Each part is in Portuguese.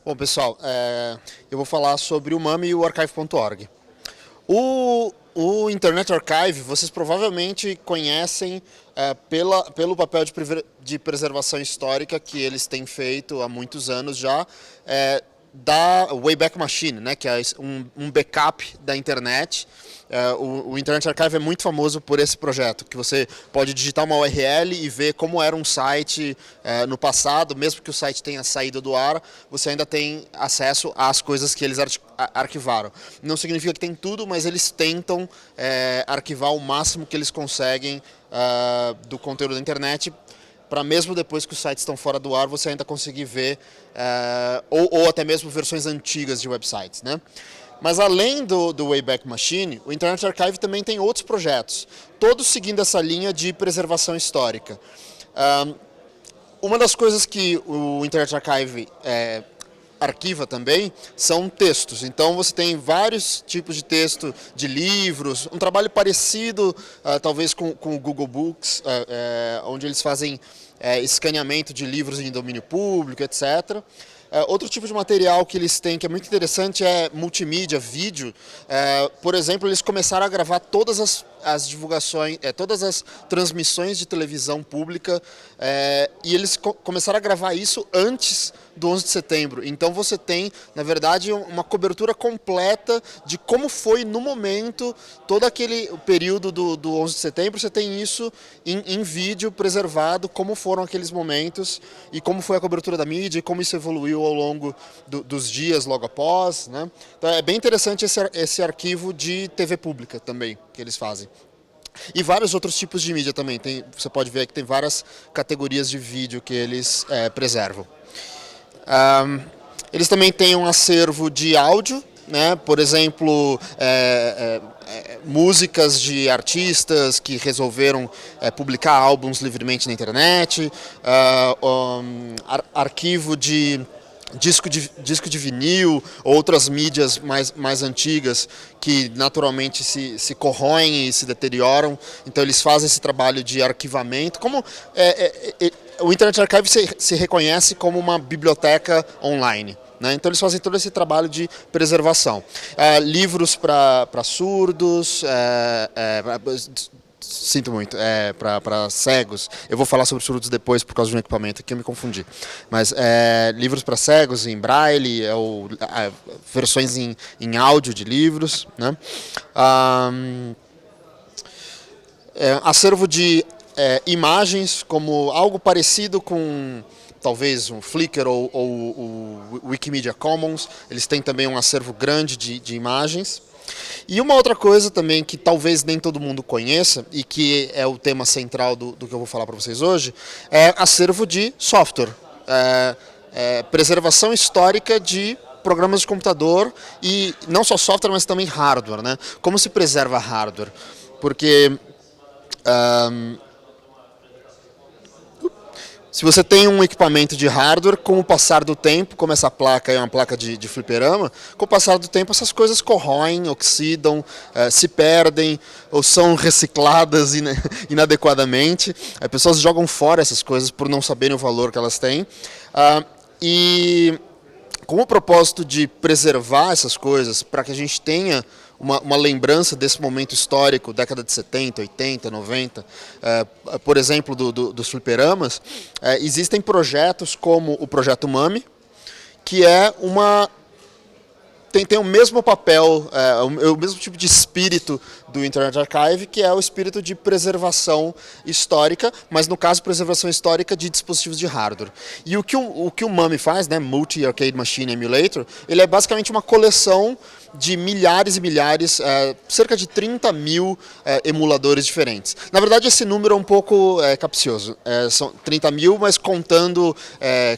Bom, pessoal, eu vou falar sobre o MAME e o archive.org. O Internet Archive, vocês provavelmente conhecem pelo papel de preservação histórica que eles têm feito há muitos anos já, da Wayback Machine, né, que é um backup da internet. O Internet Archive é muito famoso por esse projeto, que você pode digitar uma URL e ver como era um site no passado, mesmo que o site tenha saído do ar, você ainda tem acesso às coisas que eles arquivaram. Não significa que tem tudo, mas eles tentam arquivar o máximo que eles conseguem do conteúdo da internet, para mesmo depois que os sites estão fora do ar, você ainda conseguir ver, ou até mesmo versões antigas de websites, né? Mas além do Wayback Machine, o Internet Archive também tem outros projetos, todos seguindo essa linha de preservação histórica. Uma das coisas que o Internet Archive arquiva também são textos. Então você tem vários tipos de texto de livros, um trabalho parecido talvez com o Google Books, onde eles fazem escaneamento de livros em domínio público, etc. Outro tipo de material que eles têm que é muito interessante é multimídia, vídeo. Por exemplo, eles começaram a gravar todas as divulgações, todas as transmissões de televisão pública, e eles começaram a gravar isso antes do 11 de setembro. Então você tem, na verdade, uma cobertura completa de como foi no momento, todo aquele período do 11 de setembro, você tem isso em vídeo preservado, como foram aqueles momentos e como foi a cobertura da mídia e como isso evoluiu ao longo dos dias logo após, né? Então é bem interessante esse arquivo de TV pública também que eles fazem. E vários outros tipos de mídia também. Você pode ver que tem várias categorias de vídeo que eles preservam. Eles também têm um acervo de áudio, né? Por exemplo, músicas de artistas que resolveram publicar álbuns livremente na internet, arquivo de disco de vinil, outras mídias mais antigas que naturalmente se corroem e se deterioram, então eles fazem esse trabalho de arquivamento. Como o Internet Archive se reconhece como uma biblioteca online, né? Então eles fazem todo esse trabalho de preservação. Livros para surdos, sinto muito, para cegos. Eu vou falar sobre surdos depois por causa de um equipamento que eu me confundi. Mas livros para cegos em braille, ou versões em áudio de livros, né? Acervo de imagens, como algo parecido com talvez um Flickr ou o Wikimedia Commons. Eles têm também um acervo grande de imagens. E uma outra coisa também que talvez nem todo mundo conheça, e que é o tema central do que eu vou falar para vocês hoje, é acervo de software. Preservação histórica de programas de computador, e não só software, mas também hardware, né? Como se preserva hardware? Porque se você tem um equipamento de hardware, com o passar do tempo, como essa placa é uma placa de fliperama, com o passar do tempo essas coisas corroem, oxidam, se perdem ou são recicladas inadequadamente. As pessoas jogam fora essas coisas por não saberem o valor que elas têm. E com o propósito de preservar essas coisas, para que a gente tenha uma lembrança desse momento histórico, década de 70, 80, 90, por exemplo, dos fliperamas, existem projetos como o Projeto MAME, que é tem o mesmo papel, o mesmo tipo de espírito do Internet Archive, que é o espírito de preservação histórica, mas no caso preservação histórica de dispositivos de hardware. E o que o MAME faz, né, Multi Arcade Machine Emulator, ele é basicamente uma coleção de milhares e milhares, cerca de 30 mil emuladores diferentes. Na verdade, esse número é um pouco capcioso. São 30 mil, mas contando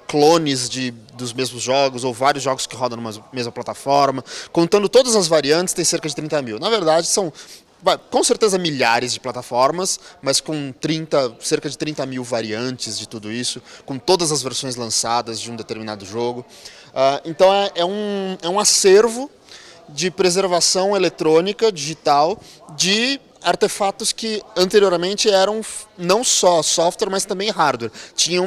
clones dos mesmos jogos, ou vários jogos que rodam numa mesma plataforma. Contando todas as variantes, tem cerca de 30 mil. Na verdade, são com certeza milhares de plataformas, mas com cerca de 30 mil variantes de tudo isso, com todas as versões lançadas de um determinado jogo. Então é um acervo de preservação eletrônica, digital, de artefatos que anteriormente eram não só software, mas também hardware. Tinha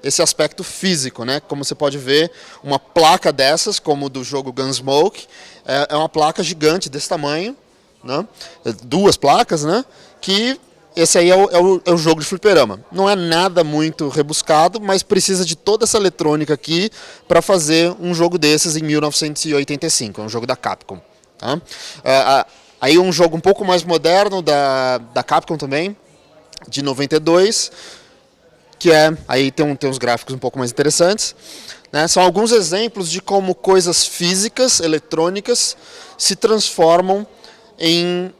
esse aspecto físico, né? Como você pode ver, uma placa dessas, como do jogo Gunsmoke, é uma placa gigante desse tamanho, né? Duas placas, né? Que esse aí é o jogo de fliperama. Não é nada muito rebuscado, mas precisa de toda essa eletrônica aqui para fazer um jogo desses em 1985, é um jogo da Capcom. Tá? Aí um jogo um pouco mais moderno da Capcom também, de 92, que aí tem uns gráficos um pouco mais interessantes. Né? São alguns exemplos de como coisas físicas, eletrônicas, se transformam em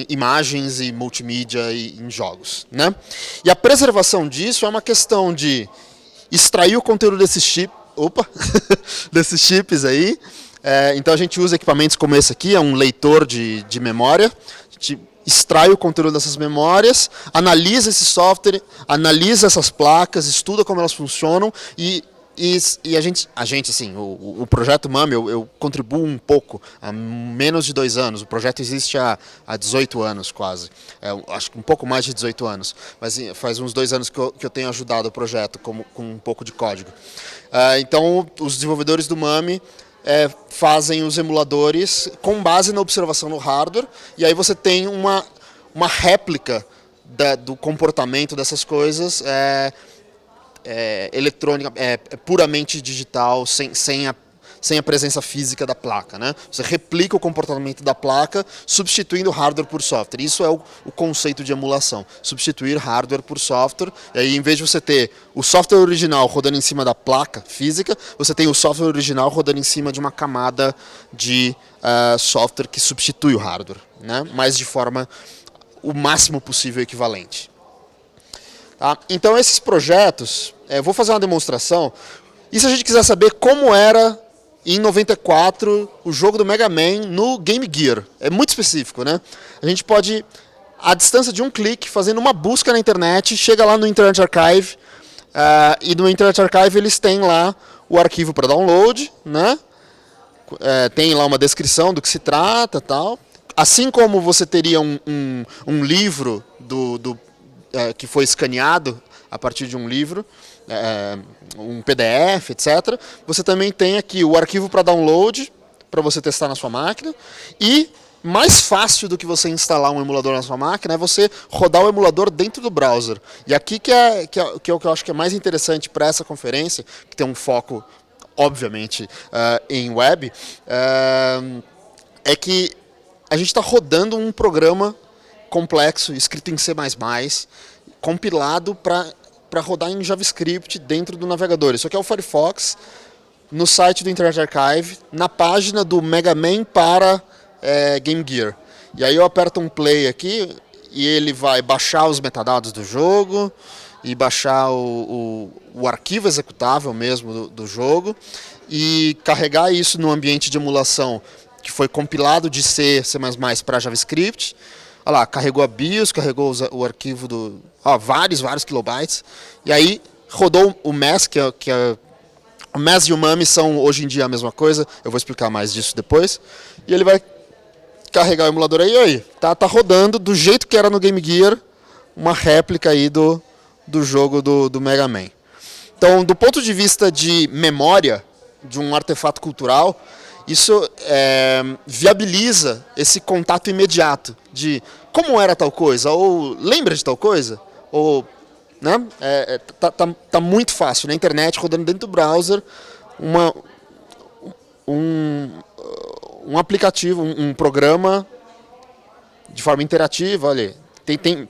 imagens e multimídia e em jogos. Né? E a preservação disso é uma questão de extrair o conteúdo desses desses chips aí. Então a gente usa equipamentos como esse aqui, é um leitor de memória. A gente extrai o conteúdo dessas memórias, analisa esse software, analisa essas placas, estuda como elas funcionam e a gente assim, o projeto MAME, eu contribuo um pouco, há menos de 2 anos. O projeto existe há 18 anos quase, acho que um pouco mais de 18 anos, mas faz uns 2 anos que eu tenho ajudado o projeto com um pouco de código. Então os desenvolvedores do MAME fazem os emuladores com base na observação no hardware, e aí você tem uma réplica do comportamento dessas coisas eletrônica, puramente digital, sem a presença física da placa. Né? Você replica o comportamento da placa substituindo hardware por software. Isso é o conceito de emulação, substituir hardware por software. E aí, em vez de você ter o software original rodando em cima da placa física, você tem o software original rodando em cima de uma camada de software que substitui o hardware, né? Mas de forma o máximo possível equivalente. Tá? Então esses projetos, vou fazer uma demonstração, e se a gente quiser saber como era em 94 o jogo do Mega Man no Game Gear, é muito específico, né? A gente pode, à distância de um clique, fazendo uma busca na internet, chega lá no Internet Archive, e no Internet Archive eles têm lá o arquivo para download, né? Tem lá uma descrição do que se trata, tal. Assim como você teria um livro que foi escaneado a partir de um livro, um PDF, etc. Você também tem aqui o arquivo para download, para você testar na sua máquina, e mais fácil do que você instalar um emulador na sua máquina é você rodar o emulador dentro do browser. E aqui que é o que eu acho que é mais interessante para essa conferência, que tem um foco, obviamente, em web, é que a gente está rodando um programa complexo, escrito em C++, compilado para rodar em JavaScript dentro do navegador. Isso aqui é o Firefox, no site do Internet Archive, na página do Mega Man para Game Gear. E aí eu aperto um play aqui e ele vai baixar os metadados do jogo e baixar o arquivo executável mesmo do jogo e carregar isso no ambiente de emulação que foi compilado de C++ para JavaScript. Olha lá, carregou a BIOS, carregou o arquivo vários kilobytes. E aí rodou o MES, o MES e o MAME são hoje em dia a mesma coisa. Eu vou explicar mais disso depois. E ele vai carregar o emulador aí. Tá rodando do jeito que era no Game Gear, uma réplica aí do jogo do Mega Man. Então, do ponto de vista de memória de um artefato cultural, isso viabiliza esse contato imediato de como era tal coisa, ou lembra de tal coisa, ou né? Tá muito fácil na internet, rodando dentro do browser, um aplicativo, um programa de forma interativa. Olha,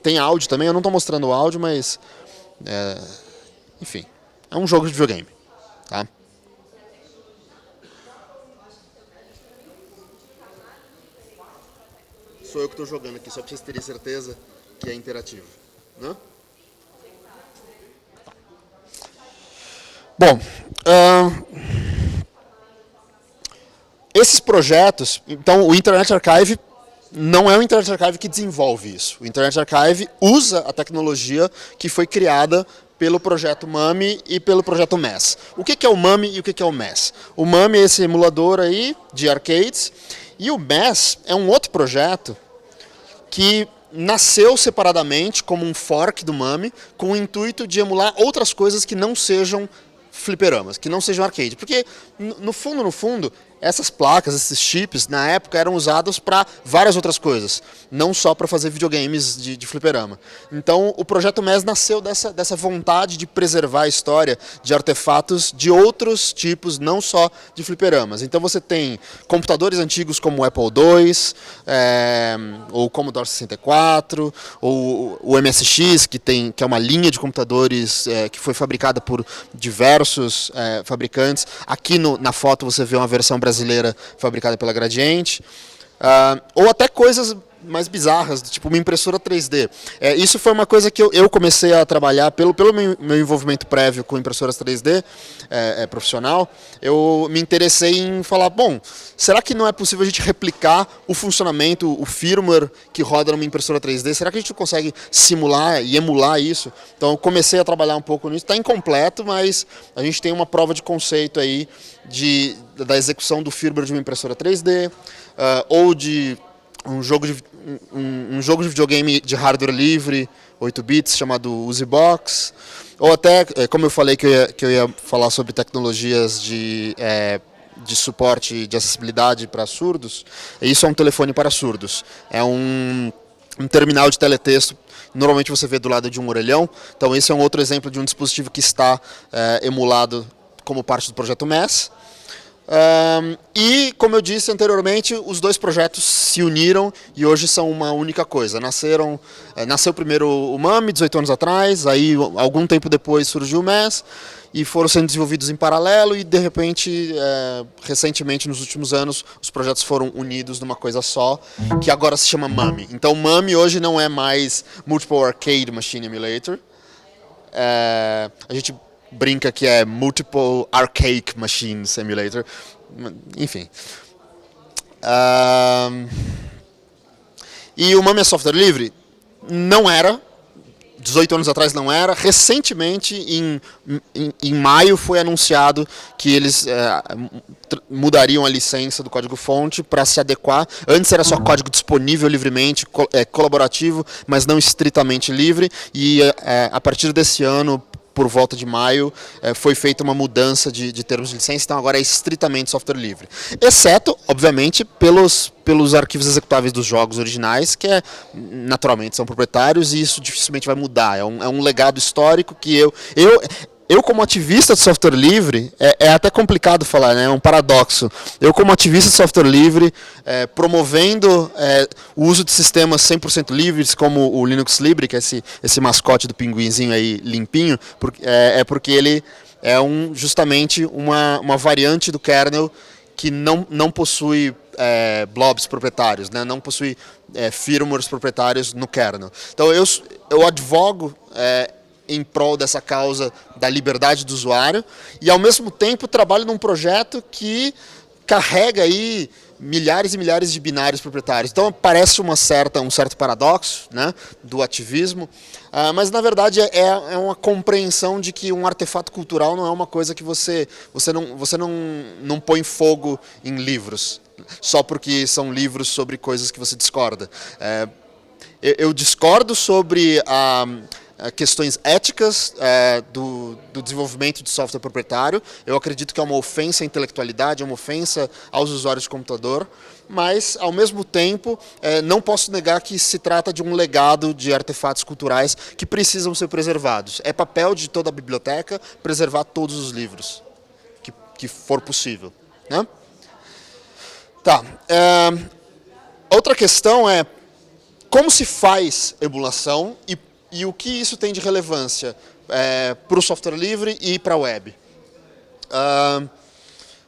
tem áudio também, eu não estou mostrando o áudio, mas enfim, é um jogo de videogame. Tá? Sou eu que estou jogando aqui, só para vocês terem certeza que é interativo. Né? Tá. Bom, esses projetos, então o Internet Archive não é o Internet Archive que desenvolve isso. O Internet Archive usa a tecnologia que foi criada pelo projeto MAME e pelo projeto MES. O que é o MAME e o que é o MES? O MAME é esse emulador aí de arcades, e o MES é um outro projeto que nasceu separadamente como um fork do Mami, com o intuito de emular outras coisas que não sejam fliperamas, que não sejam arcade. Porque, no fundo, essas placas, esses chips, na época eram usados para várias outras coisas, não só para fazer videogames de fliperama. Então, o Projeto MES nasceu dessa vontade de preservar a história de artefatos de outros tipos, não só de fliperamas. Então, você tem computadores antigos como o Apple II, ou o Commodore 64, ou o MSX, que é uma linha de computadores que foi fabricada por diversos fabricantes. Aqui na foto você vê uma versão brasileira fabricada pela Gradiente, ou até coisas mais bizarras, tipo uma impressora 3D. Isso foi uma coisa que eu comecei a trabalhar pelo meu envolvimento prévio com impressoras 3D profissional. Eu me interessei em falar, bom, será que não é possível a gente replicar o funcionamento, o firmware que roda numa impressora 3D? Será que a gente consegue simular e emular isso? Então eu comecei a trabalhar um pouco nisso. Está incompleto, mas a gente tem uma prova de conceito aí da execução do firmware de uma impressora 3D, ou de um jogo de videogame de hardware livre, 8 bits, chamado UziBox, ou até, como eu falei que eu ia falar sobre tecnologias de suporte de acessibilidade para surdos, isso é um telefone para surdos. É um terminal de teletexto, normalmente você vê do lado de um orelhão, então esse é um outro exemplo de um dispositivo que está emulado como parte do Projeto MES. E, como eu disse anteriormente, os dois projetos se uniram e hoje são uma única coisa. Nasceu primeiro o Mami, 18 anos atrás, aí algum tempo depois surgiu o MES, e foram sendo desenvolvidos em paralelo e, de repente, recentemente, nos últimos anos, os projetos foram unidos numa coisa só, que agora se chama Mami. Então, Mami hoje não é mais Multiple Arcade Machine Emulator. A gente brinca que é Multiple Arcade Machine Simulator, enfim. E o Mami é software livre? Não era, 18 anos atrás não era. Recentemente, em maio, foi anunciado que eles mudariam a licença do código-fonte para se adequar. Antes era só código disponível livremente, colaborativo, mas não estritamente livre, e a partir desse ano, por volta de maio, foi feita uma mudança de termos de licença, então agora é estritamente software livre. Exceto, obviamente, pelos arquivos executáveis dos jogos originais, que naturalmente são proprietários, e isso dificilmente vai mudar. É um legado histórico que eu, como ativista de software livre, é até complicado falar, né? É um paradoxo. Eu, como ativista de software livre, promovendo o uso de sistemas 100% livres, como o Linux Libre, que é esse mascote do pinguinzinho aí limpinho, porque ele é justamente uma variante do kernel que não possui blobs proprietários, né? Não possui firmwares proprietários no kernel. Então eu advogo em prol dessa causa da liberdade do usuário e, ao mesmo tempo, trabalho num projeto que carrega aí milhares e milhares de binários proprietários. Então, parece um certo paradoxo, né, do ativismo, mas, na verdade, é uma compreensão de que um artefato cultural não é uma coisa que você não põe fogo em livros, só porque são livros sobre coisas que você discorda. Eu discordo sobre questões éticas do desenvolvimento de software proprietário. Eu acredito que é uma ofensa à intelectualidade, é uma ofensa aos usuários de computador, mas, ao mesmo tempo, não posso negar que se trata de um legado de artefatos culturais que precisam ser preservados. É papel de toda a biblioteca preservar todos os livros, que for possível, né? Tá. Outra questão é como se faz emulação e o que isso tem de relevância para o software livre e para a web.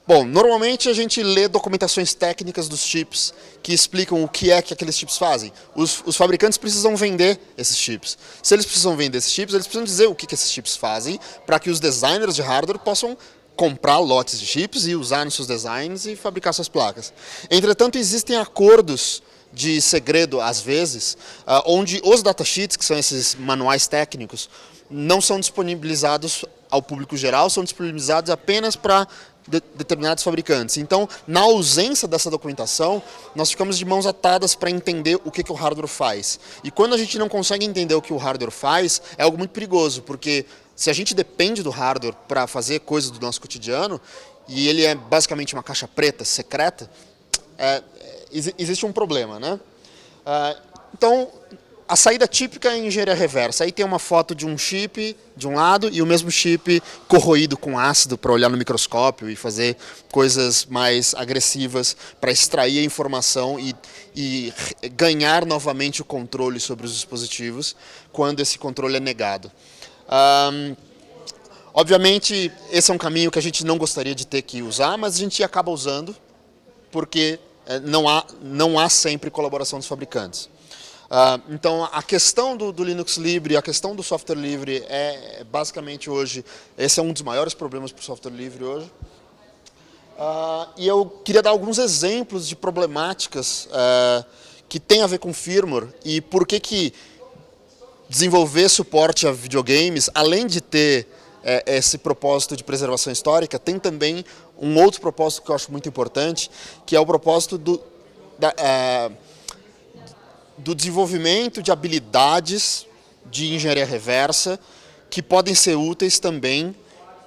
Bom, normalmente a gente lê documentações técnicas dos chips que explicam o que aqueles chips fazem. Os fabricantes precisam vender esses chips. Se eles precisam vender esses chips, eles precisam dizer o que esses chips fazem para que os designers de hardware possam comprar lotes de chips e usar nos seus designs e fabricar suas placas. Entretanto, existem acordos de segredo, às vezes, onde os datasheets, que são esses manuais técnicos, não são disponibilizados ao público geral, são disponibilizados apenas para determinados fabricantes. Então, na ausência dessa documentação, nós ficamos de mãos atadas para entender o que o hardware faz. E quando a gente não consegue entender o que o hardware faz, é algo muito perigoso, porque se a gente depende do hardware para fazer coisas do nosso cotidiano, e ele é basicamente uma caixa preta, secreta, existe um problema, né? Então, a saída típica é engenharia reversa. Aí tem uma foto de um chip de um lado e o mesmo chip corroído com ácido para olhar no microscópio e fazer coisas mais agressivas para extrair a informação e ganhar novamente o controle sobre os dispositivos quando esse controle é negado. Obviamente, esse é um caminho que a gente não gostaria de ter que usar, mas a gente acaba usando porque não há sempre colaboração dos fabricantes. Então, a questão do Linux livre, a questão do software livre basicamente hoje, esse é um dos maiores problemas para o software livre hoje. E eu queria dar alguns exemplos de problemáticas que têm a ver com firmware e por que desenvolver suporte a videogames, além de ter esse propósito de preservação histórica, tem também um outro propósito que eu acho muito importante, que é o propósito do desenvolvimento de habilidades de engenharia reversa que podem ser úteis também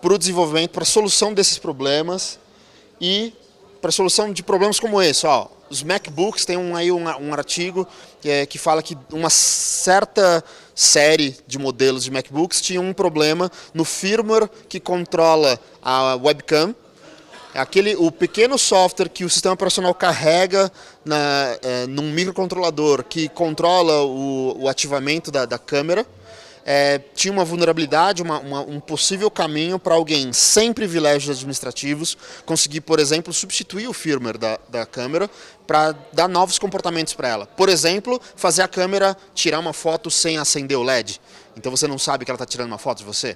para o desenvolvimento, para a solução desses problemas e para a solução de problemas como esse. Os MacBooks, tem um artigo que fala que uma certa série de modelos de MacBooks tinha um problema no firmware que controla a webcam. O pequeno software que o sistema operacional carrega num microcontrolador que controla o ativamento da câmera, tinha uma vulnerabilidade, um possível caminho para alguém sem privilégios administrativos conseguir, por exemplo, substituir o firmware da câmera para dar novos comportamentos para ela. Por exemplo, fazer a câmera tirar uma foto sem acender o LED. Então você não sabe que ela está tirando uma foto de você.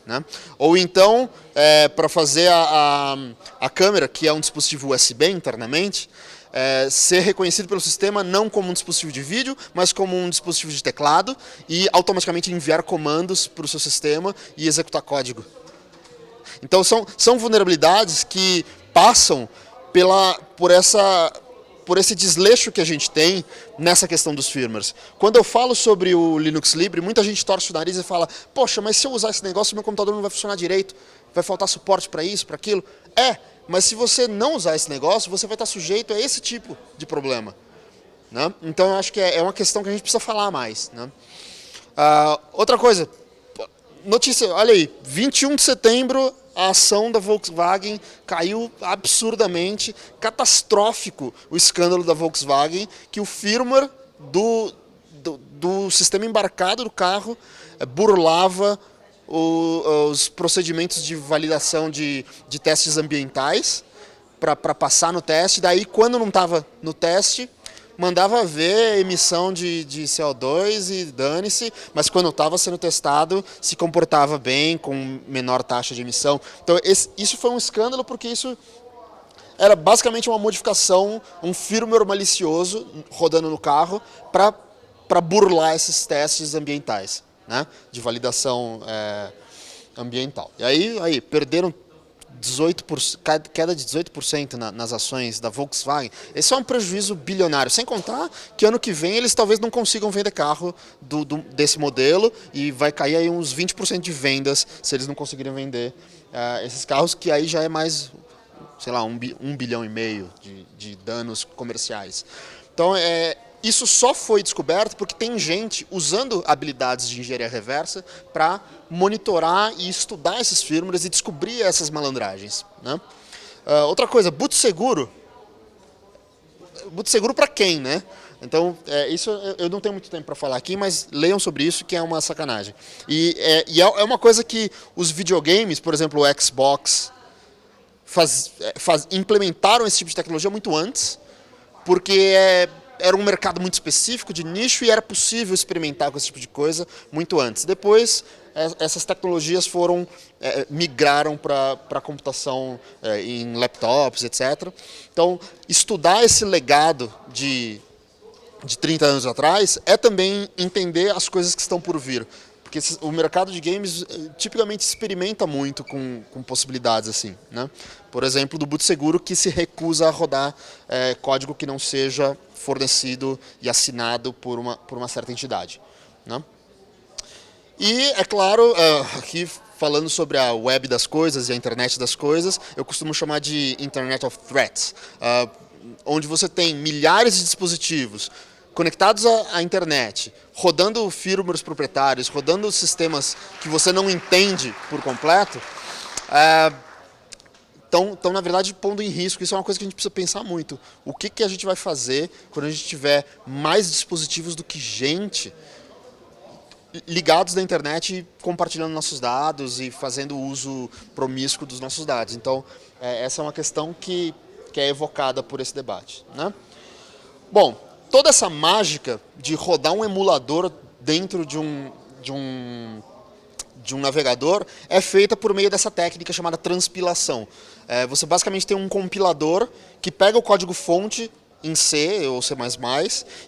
Né? Ou então, para fazer a câmera, que é um dispositivo USB internamente, ser reconhecido pelo sistema não como um dispositivo de vídeo, mas como um dispositivo de teclado e automaticamente enviar comandos para o seu sistema e executar código. Então são vulnerabilidades que passam por esse desleixo que a gente tem nessa questão dos firmwares. Quando eu falo sobre o Linux Libre, muita gente torce o nariz e fala: poxa, mas se eu usar esse negócio, meu computador não vai funcionar direito, vai faltar suporte para isso, para aquilo. Mas se você não usar esse negócio, você vai estar sujeito a esse tipo de problema. Né? Então eu acho que é uma questão que a gente precisa falar mais. Né? Outra coisa, notícia, olha aí, 21 de setembro, a ação da Volkswagen caiu absurdamente, catastrófico o escândalo da Volkswagen, que o firmware do sistema embarcado do carro burlava os procedimentos de validação de testes ambientais para passar no teste. Daí, quando não estava no teste, mandava ver emissão de CO2 e dane-se, mas quando estava sendo testado, se comportava bem, com menor taxa de emissão. Então, isso foi um escândalo, porque isso era basicamente uma modificação, um firmware malicioso rodando no carro para burlar esses testes ambientais, né, de validação ambiental. E aí perderam 18%, queda de 18% nas ações da Volkswagen. Esse é um prejuízo bilionário, sem contar que ano que vem eles talvez não consigam vender carro desse modelo e vai cair aí uns 20% de vendas se eles não conseguirem vender esses carros, que aí já é mais, sei lá, 1,5 bilhão de danos comerciais. Então, isso só foi descoberto porque tem gente usando habilidades de engenharia reversa para monitorar e estudar esses firmwares e descobrir essas malandragens. Né? Outra coisa, boot seguro. Boot seguro para quem, né? Então, isso eu não tenho muito tempo para falar aqui, mas leiam sobre isso, que é uma sacanagem. E é uma coisa que os videogames, por exemplo, o Xbox, implementaram esse tipo de tecnologia muito antes, porque era um mercado muito específico, de nicho, e era possível experimentar com esse tipo de coisa muito antes. Depois, essas tecnologias migraram para a computação em laptops, etc. Então, estudar esse legado de 30 anos atrás é também entender as coisas que estão por vir. porque o mercado de games tipicamente experimenta muito com possibilidades assim, né? Por exemplo, do boot seguro, que se recusa a rodar código que não seja fornecido e assinado por uma certa entidade, né? E, é claro, aqui falando sobre a web das coisas e a internet das coisas, eu costumo chamar de Internet of Threats, onde você tem milhares de dispositivos conectados à internet, rodando firmwares proprietários, rodando sistemas que você não entende por completo, estão, na verdade, pondo em risco. Isso é uma coisa que a gente precisa pensar muito. O que a gente vai fazer quando a gente tiver mais dispositivos do que gente ligados na internet e compartilhando nossos dados e fazendo uso promíscuo dos nossos dados. Então, essa é uma questão que é evocada por esse debate, né? Bom, toda essa mágica de rodar um emulador dentro de um navegador é feita por meio dessa técnica chamada transpilação. Você basicamente tem um compilador que pega o código-fonte em C ou C++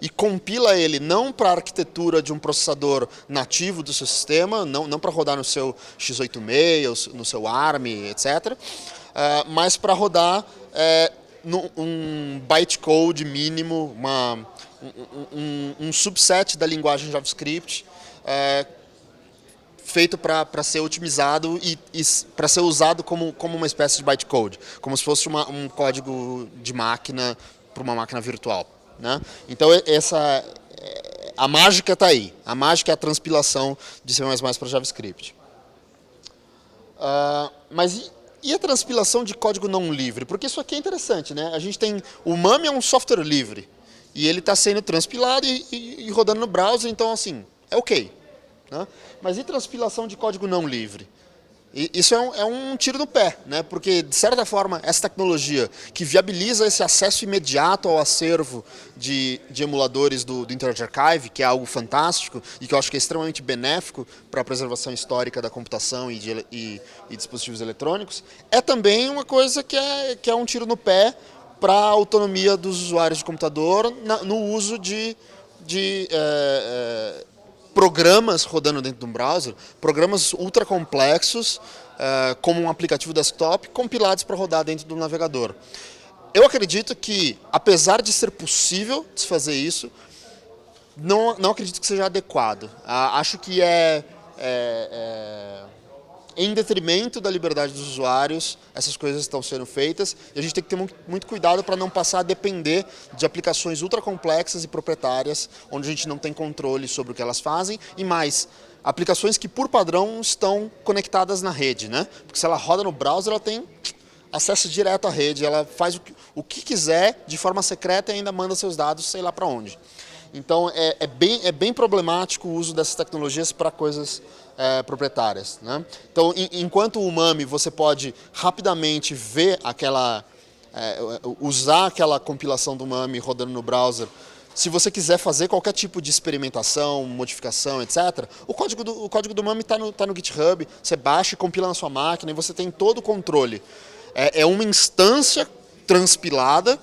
e compila ele não para a arquitetura de um processador nativo do seu sistema, não para rodar no seu x86, no seu ARM, etc., mas para rodar um bytecode mínimo, um subset da linguagem JavaScript, feito para ser otimizado e para ser usado como uma espécie de bytecode, como se fosse um código de máquina para uma máquina virtual, né? Então a mágica está aí. A mágica é a transpilação de C++ para JavaScript. Mas e a transpilação de código não livre? Porque isso aqui é interessante, né? A gente tem o MAME é um software livre e ele está sendo transpilado e rodando no browser, então assim é ok, né? Mas e transpilação de código não livre? Isso é um tiro no pé, né? Porque, de certa forma, essa tecnologia que viabiliza esse acesso imediato ao acervo de emuladores do Internet Archive, que é algo fantástico e que eu acho que é extremamente benéfico para a preservação histórica da computação e dispositivos eletrônicos, é também uma coisa que é um tiro no pé para a autonomia dos usuários de computador no uso de programas rodando dentro de um browser, programas ultra complexos, como um aplicativo desktop, compilados para rodar dentro do navegador. Eu acredito que, apesar de ser possível desfazer isso, não acredito que seja adequado. Acho que em detrimento da liberdade dos usuários, essas coisas estão sendo feitas e a gente tem que ter muito cuidado para não passar a depender de aplicações ultra complexas e proprietárias, onde a gente não tem controle sobre o que elas fazem, e mais, aplicações que por padrão estão conectadas na rede, né? Porque se ela roda no browser, ela tem acesso direto à rede, ela faz o que quiser de forma secreta e ainda manda seus dados sei lá para onde. Então é bem problemático o uso dessas tecnologias para coisas proprietárias, né? Então, enquanto o MAME você pode rapidamente ver usar aquela compilação do MAME rodando no browser, se você quiser fazer qualquer tipo de experimentação, modificação, etc., o código do MAME está no GitHub, você baixa e compila na sua máquina e você tem todo o controle. É uma instância transpilada,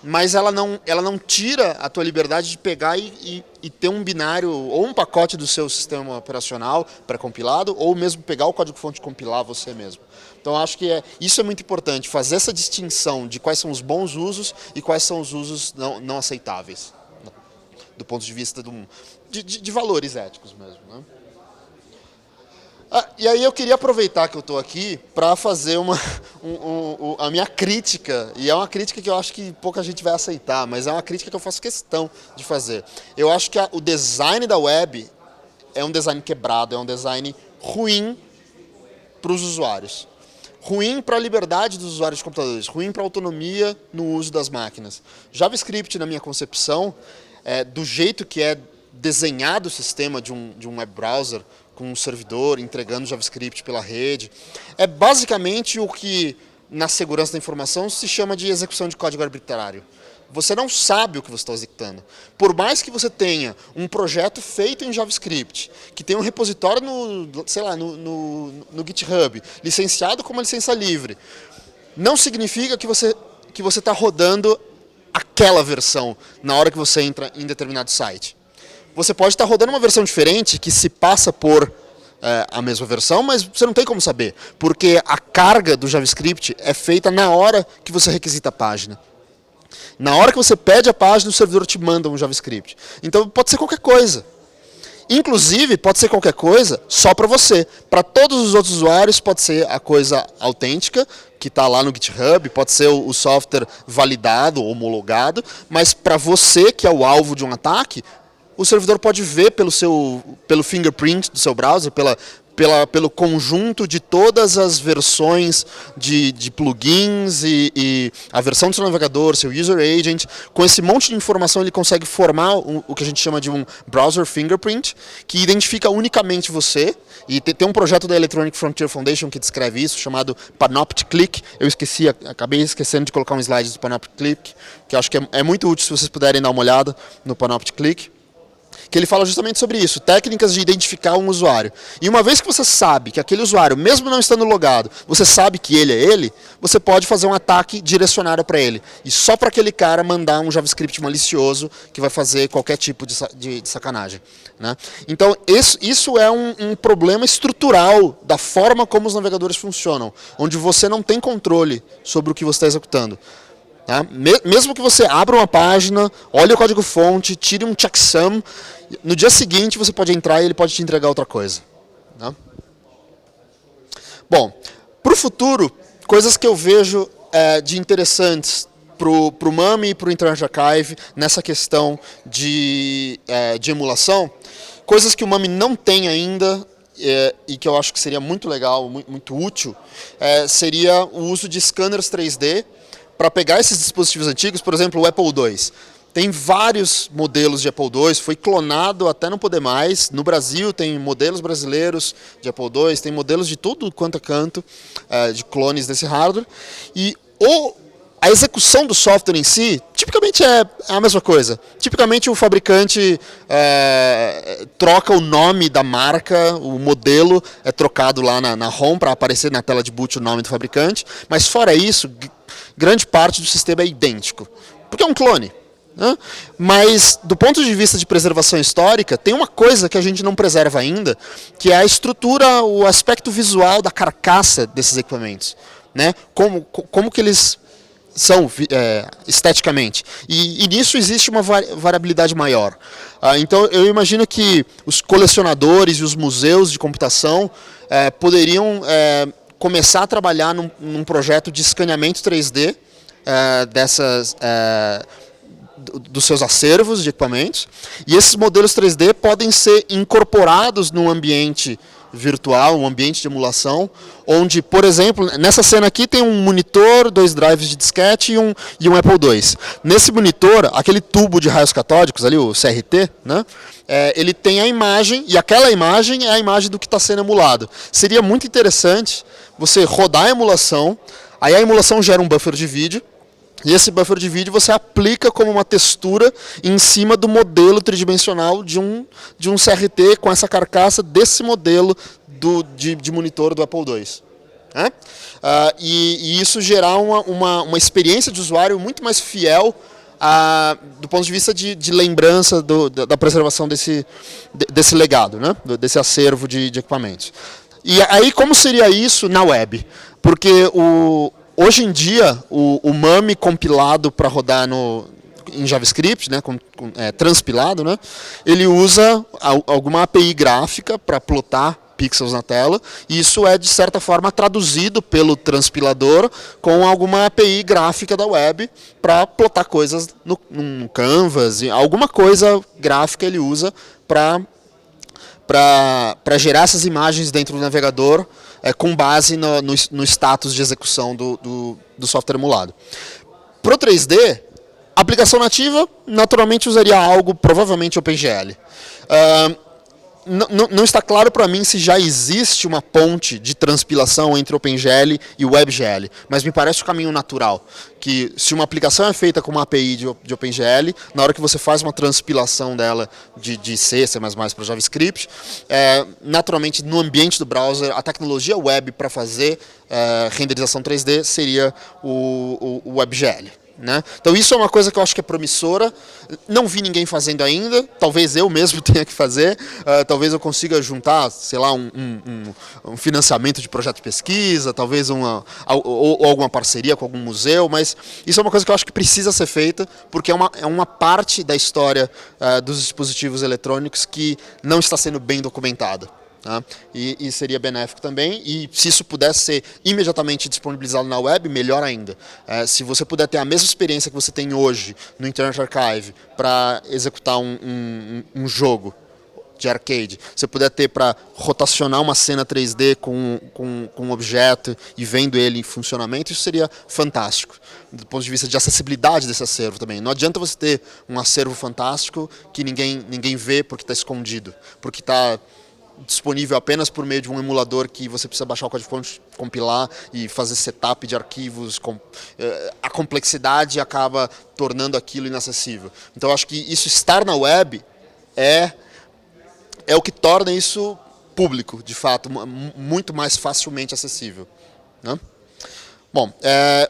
mas ela não tira a tua liberdade de pegar e ter um binário ou um pacote do seu sistema operacional pré-compilado, ou mesmo pegar o código-fonte e compilar você mesmo. Então acho que isso é muito importante, fazer essa distinção de quais são os bons usos e quais são os usos não aceitáveis, do ponto de vista de valores éticos mesmo, né? E aí eu queria aproveitar que eu estou aqui para fazer a minha crítica, e é uma crítica que eu acho que pouca gente vai aceitar, mas é uma crítica que eu faço questão de fazer. Eu acho que o design da web é um design quebrado, é um design ruim para os usuários. Ruim para a liberdade dos usuários de computadores, ruim para a autonomia no uso das máquinas. JavaScript, na minha concepção, do jeito que é desenhado o sistema de um web browser, com um servidor entregando JavaScript pela rede, é basicamente o que, na segurança da informação, se chama de execução de código arbitrário. Você não sabe o que você está executando. Por mais que você tenha um projeto feito em JavaScript, que tem um repositório no GitHub, licenciado com uma licença livre, não significa que você está rodando aquela versão na hora que você entra em determinado site. Você pode estar rodando uma versão diferente que se passa por a mesma versão, mas você não tem como saber, porque a carga do JavaScript é feita na hora que você requisita a página. Na hora que você pede a página, o servidor te manda um JavaScript. Então pode ser qualquer coisa. Inclusive, pode ser qualquer coisa só para você. Para todos os outros usuários, pode ser a coisa autêntica, que está lá no GitHub, pode ser o software validado, homologado, mas para você, que é o alvo de um ataque, o servidor pode ver pelo fingerprint do seu browser, pelo conjunto de todas as versões de plugins e a versão do seu navegador, seu user agent. Com esse monte de informação ele consegue formar o que a gente chama de um browser fingerprint, que identifica unicamente você. E tem um projeto da Electronic Frontier Foundation que descreve isso, chamado Panopticlick. Eu acabei esquecendo de colocar um slide do Panopticlick, que eu acho que é muito útil se vocês puderem dar uma olhada no Panopticlick. Que ele fala justamente sobre isso, técnicas de identificar um usuário. E uma vez que você sabe que aquele usuário, mesmo não estando logado, você sabe que ele é ele, você pode fazer um ataque direcionado para ele. E só para aquele cara mandar um JavaScript malicioso que vai fazer qualquer tipo de sacanagem. Né? Então, isso é um problema estrutural da forma como os navegadores funcionam, onde você não tem controle sobre o que você está executando. Tá? Mesmo que você abra uma página, olhe o código-fonte, tire um checksum, no dia seguinte você pode entrar e ele pode te entregar outra coisa. Tá? Bom, para o futuro, coisas que eu vejo de interessantes para o MAME e para o Internet Archive nessa questão de emulação, coisas que o MAME não tem ainda e que eu acho que seria muito legal, muito útil, seria o uso de scanners 3D para pegar esses dispositivos antigos, por exemplo, o Apple II. Tem vários modelos de Apple II, foi clonado até não poder mais. No Brasil tem modelos brasileiros de Apple II, tem modelos de tudo quanto é canto, de clones desse hardware. E a execução do software em si, tipicamente é a mesma coisa. Tipicamente o fabricante troca o nome da marca, o modelo é trocado lá na ROM para aparecer na tela de boot o nome do fabricante, mas fora isso, grande parte do sistema é idêntico, porque é um clone. Né? Mas, do ponto de vista de preservação histórica, tem uma coisa que a gente não preserva ainda, que é a estrutura, o aspecto visual da carcaça desses equipamentos. Né? Como que eles são esteticamente. E nisso existe uma variabilidade maior. Então, eu imagino que os colecionadores e os museus de computação poderiam começar a trabalhar num projeto de escaneamento 3D dos seus acervos de equipamentos, e esses modelos 3D podem ser incorporados num ambiente virtual, um ambiente de emulação, onde, por exemplo, nessa cena aqui tem um monitor, 2 drives de disquete e um Apple II. Nesse monitor, aquele tubo de raios catódicos ali, o CRT, né, ele tem a imagem, e aquela imagem é a imagem do que está sendo emulado. Seria muito interessante você rodar a emulação, aí a emulação gera um buffer de vídeo, e esse buffer de vídeo você aplica como uma textura em cima do modelo tridimensional de um CRT com essa carcaça desse modelo de monitor do Apple II. Né? E isso gerar uma experiência de usuário muito mais fiel do ponto de vista de lembrança da preservação desse legado, né? Desse acervo de equipamentos. E aí, como seria isso na web? Porque hoje em dia, o MAME compilado para rodar em JavaScript, né, transpilado, né, ele usa alguma API gráfica para plotar pixels na tela, e isso é, de certa forma, traduzido pelo transpilador com alguma API gráfica da web para plotar coisas no Canvas, e alguma coisa gráfica ele usa para gerar essas imagens dentro do navegador com base no status de execução do software emulado. Para o 3D, a aplicação nativa naturalmente usaria algo, provavelmente OpenGL. Não está claro para mim se já existe uma ponte de transpilação entre OpenGL e WebGL, mas me parece o caminho natural, que se uma aplicação é feita com uma API de OpenGL, na hora que você faz uma transpilação dela de C++ para JavaScript, naturalmente no ambiente do browser, a tecnologia web para fazer renderização 3D seria o WebGL. Né? Então isso é uma coisa que eu acho que é promissora, não vi ninguém fazendo ainda, talvez eu mesmo tenha que fazer, talvez eu consiga juntar, sei lá, um financiamento de projeto de pesquisa, talvez ou alguma parceria com algum museu, mas isso é uma coisa que eu acho que precisa ser feita, porque é uma parte da história dos dispositivos eletrônicos que não está sendo bem documentada. Tá? E seria benéfico também, e se isso pudesse ser imediatamente disponibilizado na web, melhor ainda. Se você puder ter a mesma experiência que você tem hoje no Internet Archive para executar um jogo de arcade, você puder ter para rotacionar uma cena 3D com um objeto e vendo ele em funcionamento, isso seria fantástico, do ponto de vista de acessibilidade desse acervo também. Não adianta você ter um acervo fantástico que ninguém vê porque está escondido, porque está disponível apenas por meio de um emulador que você precisa baixar o código-fonte, compilar e fazer setup de arquivos. A complexidade acaba tornando aquilo inacessível. Então eu acho que isso estar na web é o que torna isso público, de fato, muito mais facilmente acessível. Né? Bom,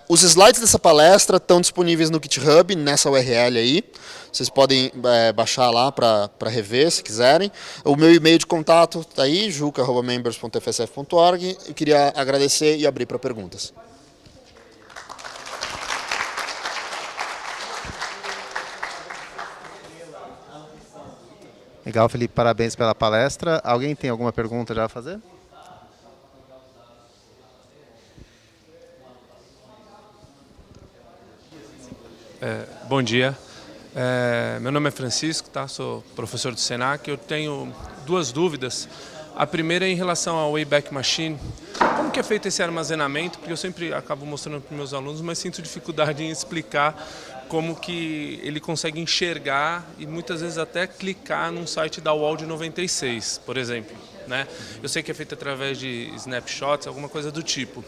os slides dessa palestra estão disponíveis no GitHub, nessa URL aí. Vocês podem baixar lá para rever, se quiserem. O meu e-mail de contato está aí, juca@members.fsf.org. Eu queria agradecer e abrir para perguntas. Legal, Felipe, parabéns pela palestra. Alguém tem alguma pergunta já a fazer? Bom dia. Meu nome é Francisco, tá? Sou professor do Senac. Eu tenho duas dúvidas. A primeira é em relação ao Wayback Machine. Como que é feito esse armazenamento? Porque eu sempre acabo mostrando para os meus alunos, mas sinto dificuldade em explicar como que ele consegue enxergar e muitas vezes até clicar num site da UOL de 96, por exemplo. Né? Eu sei que é feito através de snapshots, alguma coisa do tipo.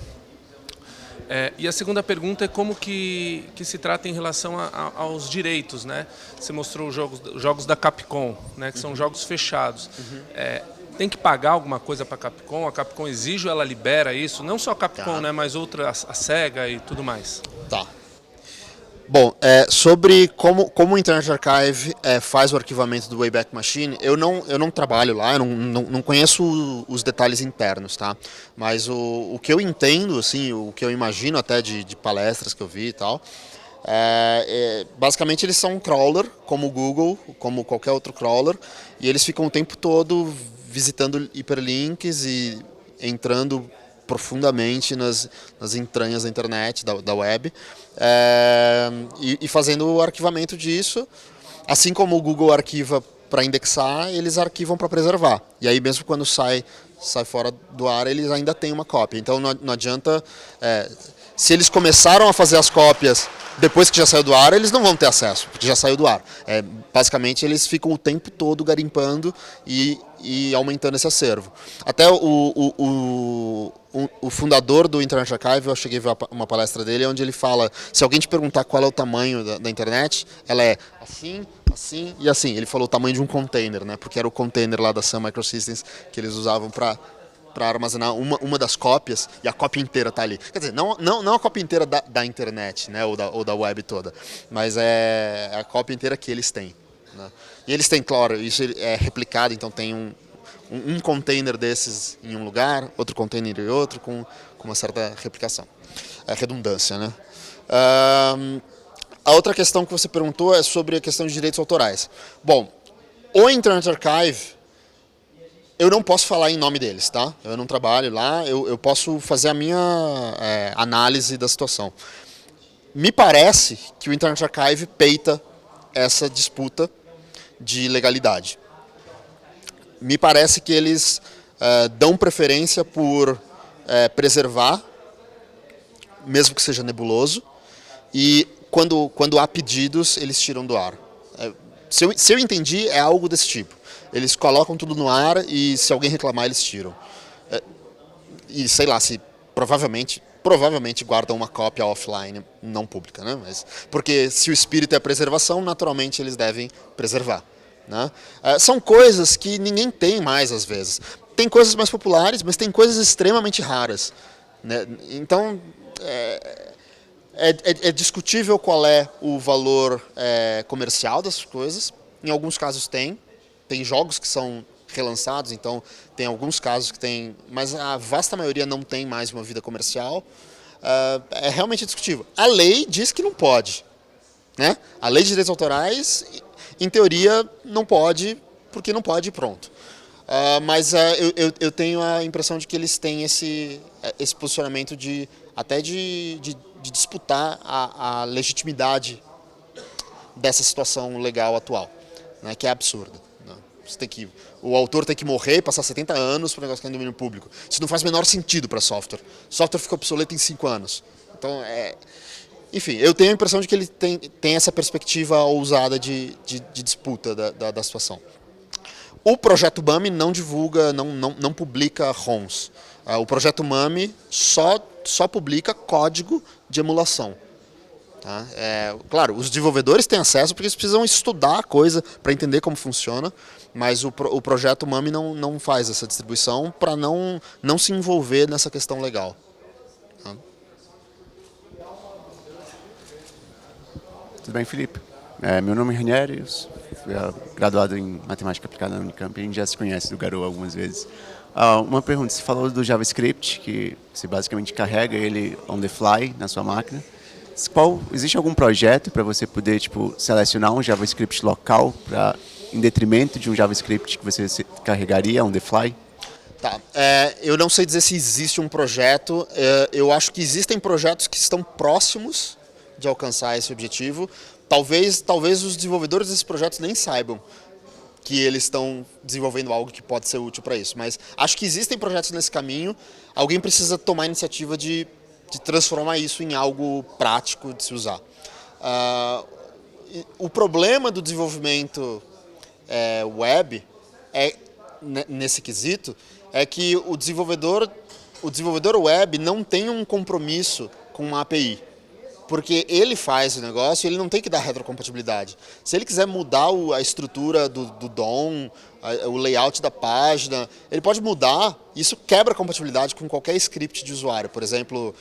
E a segunda pergunta é como que se trata em relação aos direitos, né? Você mostrou os jogos da Capcom, né? Que são jogos fechados. Tem que pagar alguma coisa para a Capcom? A Capcom exige ou ela libera isso? Não só a Capcom, né? Mas outras, a Sega e tudo mais. Tá. Bom, sobre como o Internet Archive faz o arquivamento do Wayback Machine, eu não trabalho lá, eu não conheço os detalhes internos, tá? Mas o que eu entendo, assim, o que eu imagino até de palestras que eu vi e tal, basicamente eles são um crawler, como o Google, como qualquer outro crawler, e eles ficam o tempo todo visitando hiperlinks e entrando profundamente nas entranhas da internet, da web, e fazendo o arquivamento disso, assim como o Google arquiva para indexar, eles arquivam para preservar. E aí mesmo quando sai fora do ar, eles ainda têm uma cópia. Então não adianta... se eles começaram a fazer as cópias depois que já saiu do ar, eles não vão ter acesso, porque já saiu do ar. Basicamente, eles ficam o tempo todo garimpando e aumentando esse acervo. Até o fundador do Internet Archive, eu cheguei a ver uma palestra dele, onde ele fala, se alguém te perguntar qual é o tamanho da internet, ela é assim, assim e assim. Ele falou o tamanho de um container, né? Porque era o container lá da Sun Microsystems que eles usavam para armazenar uma das cópias, e a cópia inteira está ali. Quer dizer, não a cópia inteira da internet, né, ou da web toda, mas é a cópia inteira que eles têm. Né? E eles têm, claro, isso é replicado, então tem um container desses em um lugar, outro container em outro, com uma certa replicação. Redundância, né? A outra questão que você perguntou é sobre a questão de direitos autorais. Bom, o Internet Archive, eu não posso falar em nome deles, tá? Eu não trabalho lá, eu posso fazer a minha análise da situação. Me parece que o Internet Archive peita essa disputa de legalidade. Me parece que eles dão preferência por preservar, mesmo que seja nebuloso, e quando há pedidos, eles tiram do ar. Se eu entendi, é algo desse tipo. Eles colocam tudo no ar e se alguém reclamar, eles tiram. E sei lá, se provavelmente guardam uma cópia offline, não pública, né? Porque se o espírito é a preservação, naturalmente eles devem preservar. Né? São coisas que ninguém tem mais às vezes. Tem coisas mais populares, mas tem coisas extremamente raras. Né? Então, É discutível qual é o valor comercial das coisas. Em alguns casos tem jogos que são relançados, então tem alguns casos que tem, mas a vasta maioria não tem mais uma vida comercial. É realmente discutível. A lei diz que não pode, né? A lei de direitos autorais, em teoria, não pode, porque não pode e pronto. Mas eu tenho a impressão de que eles têm esse posicionamento de disputar a legitimidade dessa situação legal atual, né, que é absurda. Né? O autor tem que morrer, passar 70 anos para o negócio cair no domínio público. Isso não faz o menor sentido para software. Software fica obsoleto em 5 anos. Então, enfim, eu tenho a impressão de que ele tem essa perspectiva ousada de disputa da situação. O projeto MAMI não divulga, não publica ROMs. O projeto MAMI só publica código de emulação. Tá? Claro, os desenvolvedores têm acesso porque eles precisam estudar a coisa para entender como funciona, mas o projeto MAMI não faz essa distribuição para não se envolver nessa questão legal. Tá? Tudo bem, Felipe? Meu nome é Ranieri, fui graduado em Matemática Aplicada na Unicamp, a gente já se conhece do Garou algumas vezes. Uma pergunta, você falou do JavaScript, que você basicamente carrega ele on the fly na sua máquina. Existe algum projeto para você poder selecionar um JavaScript local em detrimento de um JavaScript que você carregaria on the fly? Tá. Eu não sei dizer se existe um projeto, eu acho que existem projetos que estão próximos de alcançar esse objetivo. Talvez os desenvolvedores desses projetos nem saibam que eles estão desenvolvendo algo que pode ser útil para isso. Mas acho que existem projetos nesse caminho. Alguém precisa tomar a iniciativa de transformar isso em algo prático de se usar. O problema do desenvolvimento web nesse quesito é que o desenvolvedor web não tem um compromisso com uma API. Porque ele faz o negócio e ele não tem que dar retrocompatibilidade. Se ele quiser mudar a estrutura do DOM, o layout da página, ele pode mudar. Isso quebra a compatibilidade com qualquer script de usuário. Por exemplo,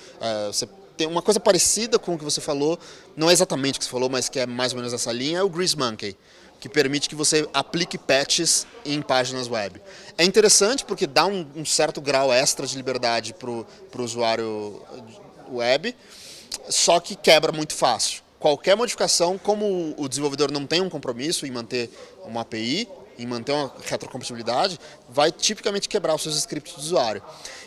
você tem uma coisa parecida com o que você falou, não é exatamente o que você falou, mas que é mais ou menos essa linha, é o GreaseMonkey, que permite que você aplique patches em páginas web. É interessante porque dá um certo grau extra de liberdade para o usuário web, só que quebra muito fácil. Qualquer modificação, como o desenvolvedor não tem um compromisso em manter uma API, em manter uma retrocompatibilidade, vai tipicamente quebrar os seus scripts do usuário.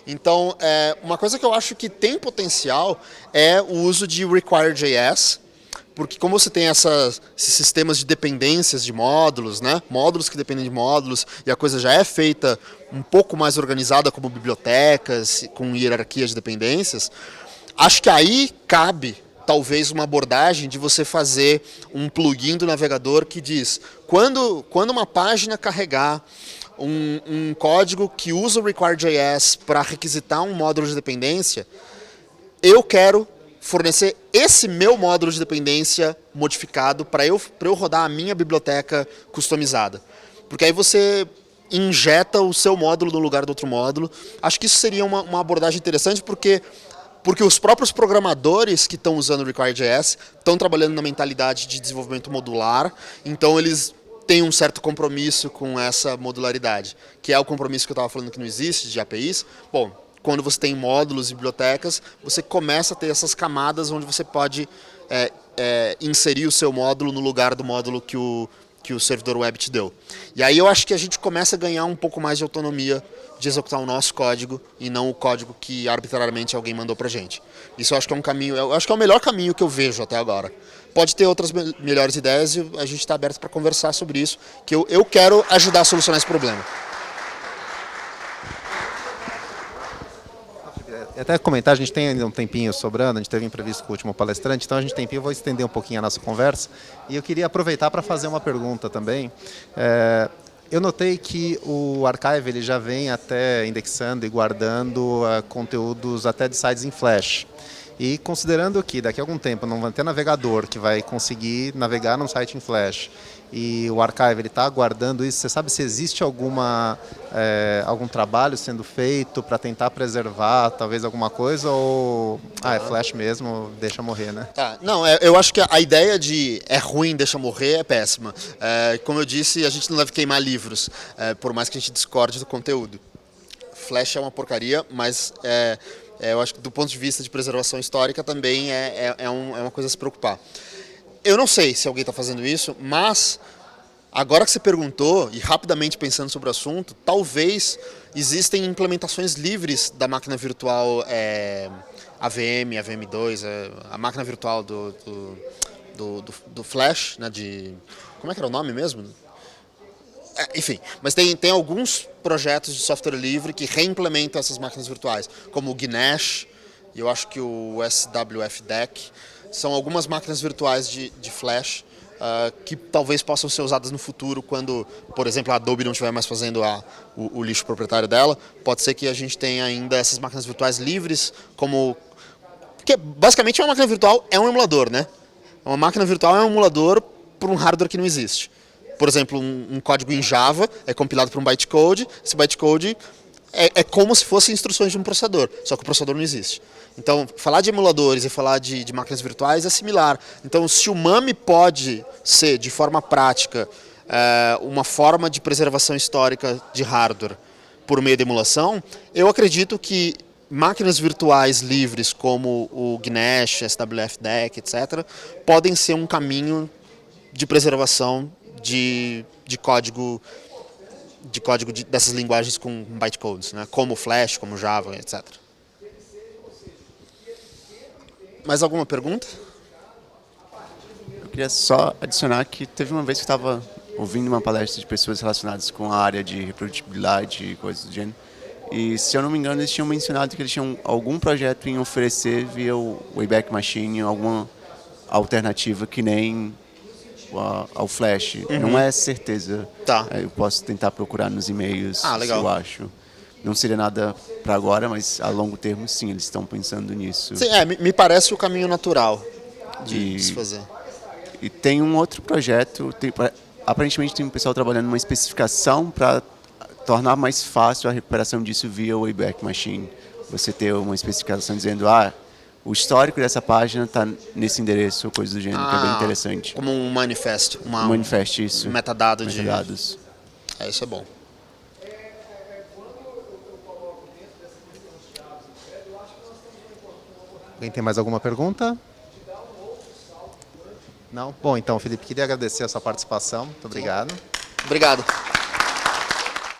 Então, uma coisa que eu acho que tem potencial é o uso de Require.js, porque como você tem esses sistemas de dependências de módulos, né? Módulos que dependem de módulos, e a coisa já é feita um pouco mais organizada como bibliotecas, com hierarquia de dependências, acho que aí cabe, talvez, uma abordagem de você fazer um plugin do navegador que diz, quando uma página carregar um código que usa o Require.js para requisitar um módulo de dependência, eu quero fornecer esse meu módulo de dependência modificado para eu rodar a minha biblioteca customizada. Porque aí você injeta o seu módulo no lugar do outro módulo. Acho que isso seria uma abordagem interessante, porque os próprios programadores que estão usando o Require.js estão trabalhando na mentalidade de desenvolvimento modular, então eles têm um certo compromisso com essa modularidade, que é o compromisso que eu estava falando que não existe, de APIs. Bom, quando você tem módulos e bibliotecas, você começa a ter essas camadas onde você pode inserir o seu módulo no lugar do módulo que o servidor web te deu. E aí eu acho que a gente começa a ganhar um pouco mais de autonomia de executar o nosso código e não o código que arbitrariamente alguém mandou pra gente. Isso eu acho que é um caminho, eu acho que é o melhor caminho que eu vejo até agora. Pode ter outras melhores ideias e a gente está aberto para conversar sobre isso, que eu quero ajudar a solucionar esse problema. Até comentar, a gente tem ainda um tempinho sobrando, a gente teve imprevisto com o último palestrante, então a gente tem tempinho, eu vou estender um pouquinho a nossa conversa. E eu queria aproveitar para fazer uma pergunta também. Eu notei que o Archive ele já vem até indexando e guardando conteúdos até de sites em Flash. E considerando que daqui a algum tempo não vai ter navegador que vai conseguir navegar num site em Flash e o Archive está aguardando isso, você sabe se existe algum trabalho sendo feito para tentar preservar talvez alguma coisa ou é Flash mesmo, deixa morrer, né? Tá, não, eu acho que a ideia de é ruim, deixa morrer é péssima. Como eu disse, a gente não deve queimar livros, por mais que a gente discorde do conteúdo. Flash é uma porcaria, mas eu acho que do ponto de vista de preservação histórica também é uma coisa a se preocupar. Eu não sei se alguém está fazendo isso, mas agora que você perguntou, e rapidamente pensando sobre o assunto, talvez existem implementações livres da máquina virtual AVM, AVM2, a máquina virtual do Flash, né, como é que era o nome mesmo? Enfim, mas tem alguns projetos de software livre que reimplementam essas máquinas virtuais, como o Ganesh, e eu acho que o SWF-Deck, são algumas máquinas virtuais de Flash que talvez possam ser usadas no futuro quando, por exemplo, a Adobe não estiver mais fazendo o lixo proprietário dela. Pode ser que a gente tenha ainda essas máquinas virtuais livres, porque basicamente uma máquina virtual é um emulador, né? Uma máquina virtual é um emulador por um hardware que não existe. Por exemplo, um código em Java é compilado por um bytecode, esse bytecode é como se fossem instruções de um processador, só que o processador não existe. Então, falar de emuladores e falar de máquinas virtuais é similar. Então, se o MAME pode ser, de forma prática, uma forma de preservação histórica de hardware por meio de emulação, eu acredito que máquinas virtuais livres como o Ganesh, SWF-Deck, etc., podem ser um caminho de preservação de código dessas linguagens com bytecodes, né? Como Flash, como Java, etc. Mais alguma pergunta? Eu queria só adicionar que teve uma vez que estava ouvindo uma palestra de pessoas relacionadas com a área de reprodutibilidade e coisas do gênero. E, se eu não me engano, eles tinham mencionado que eles tinham algum projeto em oferecer via o Wayback Machine alguma alternativa que nem ao Flash. Não é certeza. Tá. Eu posso tentar procurar nos e-mails se legal. eu acho. Não seria nada para agora, mas a longo termo, sim, eles estão pensando nisso. Sim, me parece o caminho natural de se fazer. E tem um outro projeto, aparentemente tem um pessoal trabalhando numa especificação para tornar mais fácil a recuperação disso via Wayback Machine. Você ter uma especificação dizendo, o histórico dessa página está nesse endereço, ou coisa do gênero, que é bem interessante. Como um manifesto. Um manifesto, isso. Um metadado metadados. Isso é bom. Alguém tem mais alguma pergunta? Não? Bom, então, Felipe, queria agradecer a sua participação. Muito obrigado. Obrigado.